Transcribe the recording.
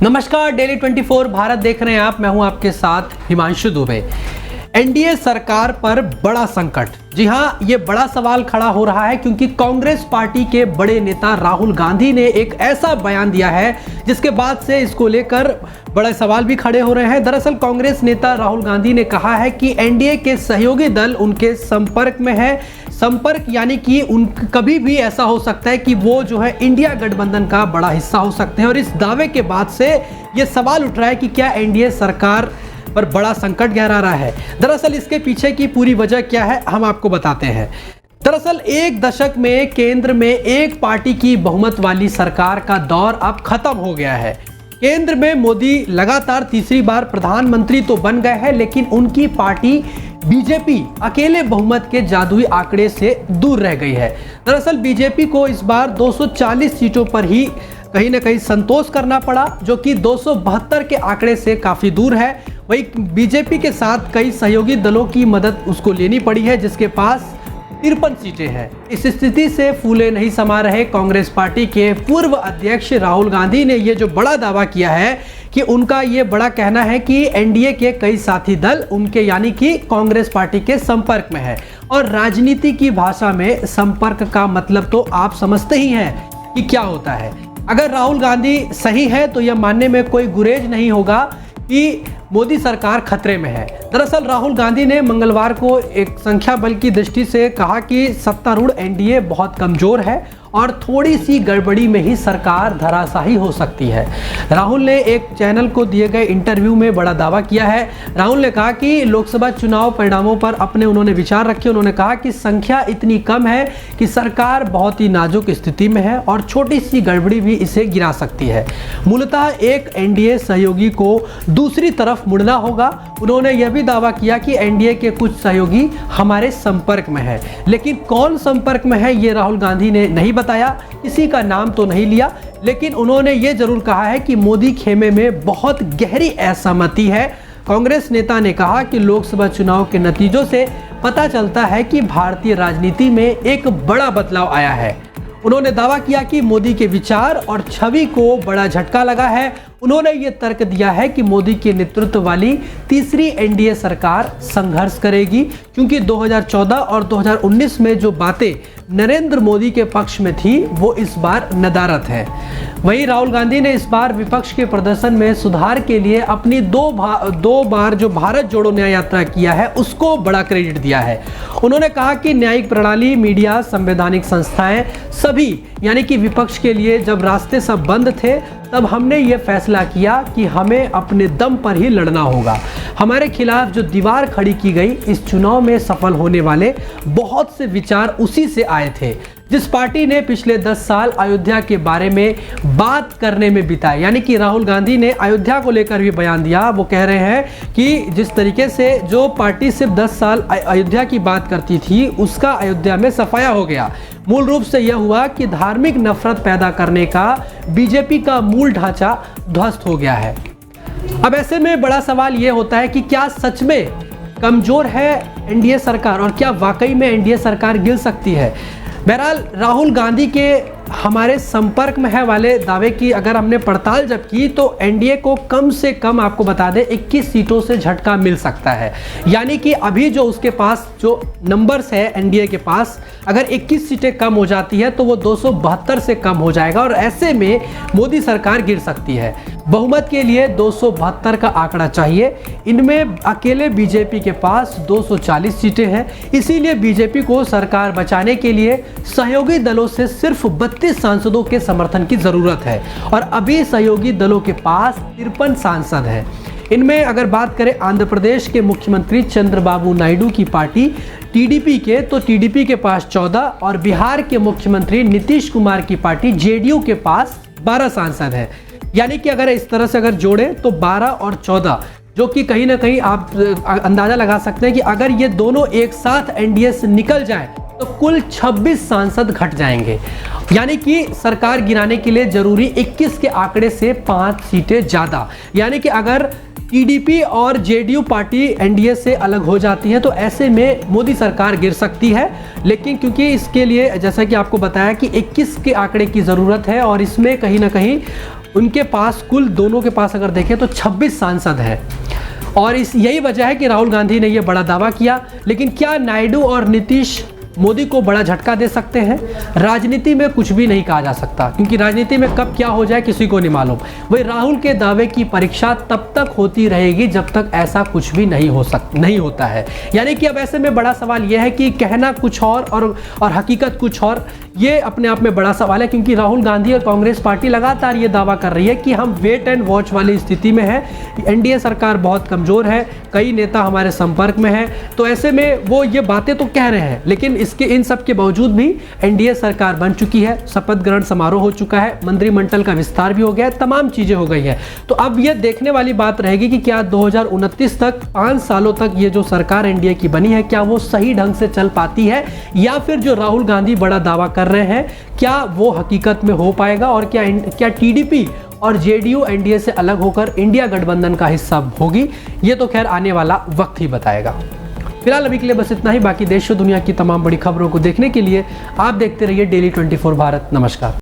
नमस्कार, डेली 24 भारत देख रहे हैं आप। मैं हूं आपके साथ हिमांशु दुबे। एनडीए सरकार पर बड़ा संकट। जी हां, ये बड़ा सवाल खड़ा हो रहा है क्योंकि कांग्रेस पार्टी के बड़े नेता राहुल गांधी ने एक ऐसा बयान दिया है जिसके बाद से इसको लेकर बड़े सवाल भी खड़े हो रहे हैं। दरअसल कांग्रेस नेता राहुल गांधी ने कहा है कि एनडीए के सहयोगी दल उनके संपर्क में है। संपर्क यानी कि कभी भी ऐसा हो सकता है कि वो जो है इंडिया गठबंधन का बड़ा हिस्सा हो सकते हैं। और इस दावे के बाद से ये सवाल उठ रहा है कि क्या एनडीए सरकार पर बड़ा संकट गहरा रहा है। दरअसल इसके पीछे की पूरी वजह क्या है, हम आपको बताते हैं। दरअसल एक दशक में केंद्र में एक पार्टी की बहुमत वाली सरकार का दौर अब खत्म हो गया है। केंद्र में मोदी लगातार तीसरी बार प्रधानमंत्री तो बन गए हैं, लेकिन उनकी पार्टी बीजेपी अकेले बहुमत के जादुई आंकड़े से दूर रह गई है। दरअसल बीजेपी को इस बार 240 सीटों पर ही कहीं ना कहीं संतोष करना पड़ा, जो कि 272 के आंकड़े से काफी दूर है। वही बीजेपी के साथ कई सहयोगी दलों की मदद उसको लेनी पड़ी है, जिसके पास 53 सीटें हैं। इस स्थिति से फूले नहीं समा रहे कांग्रेस पार्टी के पूर्व अध्यक्ष राहुल गांधी ने ये जो बड़ा दावा किया है कि उनका ये बड़ा कहना है कि एनडीए के कई साथी दल उनके यानी कि कांग्रेस पार्टी के संपर्क में है। और राजनीति की भाषा में संपर्क का मतलब तो आप समझते ही हैं कि क्या होता है। अगर राहुल गांधी सही है तो यह मानने में कोई गुरेज नहीं होगा कि मोदी सरकार खतरे में है। दरअसल राहुल गांधी ने मंगलवार को एक संख्या बल की दृष्टि से कहा कि सत्तारूढ़ एनडीए बहुत कमजोर है और थोड़ी सी गड़बड़ी में ही सरकार धराशायी हो सकती है। राहुल ने एक चैनल को दिए गए इंटरव्यू में बड़ा दावा किया है। राहुल ने कहा कि लोकसभा चुनाव परिणामों पर अपने उन्होंने विचार रखे। उन्होंने कहा कि संख्या इतनी कम है कि सरकार बहुत ही नाजुक स्थिति में है और छोटी सी गड़बड़ी भी इसे गिरा सकती है। मूलतः एक एनडीए सहयोगी को दूसरी तरफ मुड़ना होगा। उन्होंने यह भी दावा किया कि एनडीए के कुछ सहयोगी हमारे संपर्क में है, लेकिन कौन संपर्क में है ये राहुल गांधी ने नहीं बताया, किसी का नाम तो नहीं लिया। लेकिन उन्होंने ये जरूर कहा है कि मोदी खेमे में बहुत गहरी असहमति है। कांग्रेस नेता ने कहा कि लोकसभा चुनाव के नतीजों से पता चलता है कि भारतीय राजनीति में एक बड़ा बदलाव आया है। उन्होंने दावा किया कि मोदी के विचार और छवि को बड़ा झटका लगा है। उन्होंने ये तर्क दिया है कि मोदी के नेतृत्व वाली तीसरी एनडीए सरकार संघर्ष करेगी, क्योंकि 2014 और 2019 में जो बातें नरेंद्र मोदी के पक्ष में थी वो इस बार नदारद है। वहीं राहुल गांधी ने इस बार विपक्ष के प्रदर्शन में सुधार के लिए अपनी दो बार जो भारत जोड़ो न्याय यात्रा किया है उसको बड़ा क्रेडिट दिया है। उन्होंने कहा कि न्यायिक प्रणाली, मीडिया, संवैधानिक संस्थाएं सभी यानी कि विपक्ष के लिए जब रास्ते सब बंद थे तब हमने ये फैसला किया कि हमें अपने दम पर ही लड़ना होगा। हमारे खिलाफ जो दीवार खड़ी की गई, इस चुनाव में सफल होने वाले बहुत से विचार उसी से आए थे। जिस पार्टी ने पिछले 10 साल अयोध्या के बारे में बात करने में बिताए, यानी कि राहुल गांधी ने अयोध्या को लेकर भी बयान दिया। वो कह रहे हैं कि जिस तरीके से जो पार्टी सिर्फ 10 साल अयोध्या की बात करती थी उसका अयोध्या में सफाया हो गया। मूल रूप से यह हुआ कि धार्मिक नफरत पैदा करने का बीजेपी का मूल ढांचा ध्वस्त हो गया है। अब ऐसे में बड़ा सवाल यह होता है कि क्या सच में कमजोर है एनडीए सरकार और क्या वाकई में एनडीए सरकार गिर सकती है। बहरहाल राहुल गांधी के हमारे संपर्क में है वाले दावे की अगर हमने पड़ताल जब की तो एनडीए को कम से कम आपको बता दें 21 सीटों से झटका मिल सकता है। यानी कि अभी जो उसके पास जो नंबर्स है एनडीए के पास, अगर 21 सीटें कम हो जाती है तो वो 272 से कम हो जाएगा और ऐसे में मोदी सरकार गिर सकती है। बहुमत के लिए 272 का आंकड़ा चाहिए। इनमें अकेले बीजेपी के पास 240 सीटें हैं। इसीलिए बीजेपी को सरकार बचाने के लिए सहयोगी दलों से सिर्फ 32 सांसदों के समर्थन की जरूरत है और अभी सहयोगी दलों के पास 53 सांसद हैं। इनमें अगर बात करें आंध्र प्रदेश के मुख्यमंत्री चंद्रबाबू नायडू की पार्टी टीडीपी के, तो टीडीपी के पास 14 और बिहार के मुख्यमंत्री नीतीश कुमार की पार्टी जेडीयू के पास 12 सांसद हैं। यानी कि अगर इस तरह से अगर जोड़े तो 12 और 14, जो कि कहीं ना कहीं आप अंदाजा लगा सकते हैं कि अगर ये दोनों एक साथ एनडीए से निकल जाएं तो कुल 26 सांसद घट जाएंगे। यानी कि सरकार गिराने के लिए जरूरी 21 के आंकड़े से 5 सीटें ज़्यादा। यानी कि अगर टीडीपी और जेडीयू पार्टी एनडीए से अलग हो जाती है तो ऐसे में मोदी सरकार गिर सकती है। लेकिन क्योंकि इसके लिए जैसा कि आपको बताया कि 21 के आंकड़े की ज़रूरत है और इसमें कहीं ना कहीं उनके पास कुल दोनों के पास अगर देखें तो 26 सांसद हैं। और यही वजह है कि राहुल गांधी ने यह बड़ा दावा किया। लेकिन क्या नायडू और नीतीश मोदी को बड़ा झटका दे सकते हैं? राजनीति में कुछ भी नहीं कहा जा सकता, क्योंकि राजनीति में कब क्या हो जाए किसी को नहीं मालूम। वही राहुल के दावे की परीक्षा तब तक होती रहेगी जब तक ऐसा कुछ भी नहीं होता है। यानी कि अब ऐसे में बड़ा सवाल यह है कि कहना कुछ और हकीकत कुछ और, ये अपने आप में बड़ा सवाल है। क्योंकि राहुल गांधी और कांग्रेस पार्टी लगातार ये दावा कर रही है कि हम वेट एंड वॉच वाली स्थिति में है, एनडीए सरकार बहुत कमजोर है, कई नेता हमारे संपर्क में हैं। तो ऐसे में वो ये बातें तो कह रहे हैं, लेकिन इन सब के बावजूद भी एनडीए सरकार बन चुकी है, शपथ ग्रहण समारोह हो चुका है, मंत्रिमंडल का विस्तार भी हो गया है, तमाम चीजें हो गई है। तो अब ये देखने वाली बात रहेगी कि क्या 2029 तक 5 सालों तक ये जो सरकार एनडीए की बनी है, क्या वो सही ढंग से चल पाती है, या फिर जो राहुल गांधी बड़ा दावा कर रहे हैं क्या वो हकीकत में हो पाएगा, और क्या टीडीपी और जेडीयू एनडीए से अलग होकर इंडिया गठबंधन का हिस्सा होगी? ये तो खैर आने वाला वक्त ही बताएगा। फिलहाल अभी के लिए बस इतना ही। बाकी देश और दुनिया की तमाम बड़ी खबरों को देखने के लिए आप देखते रहिए डेली 24 भारत। नमस्कार।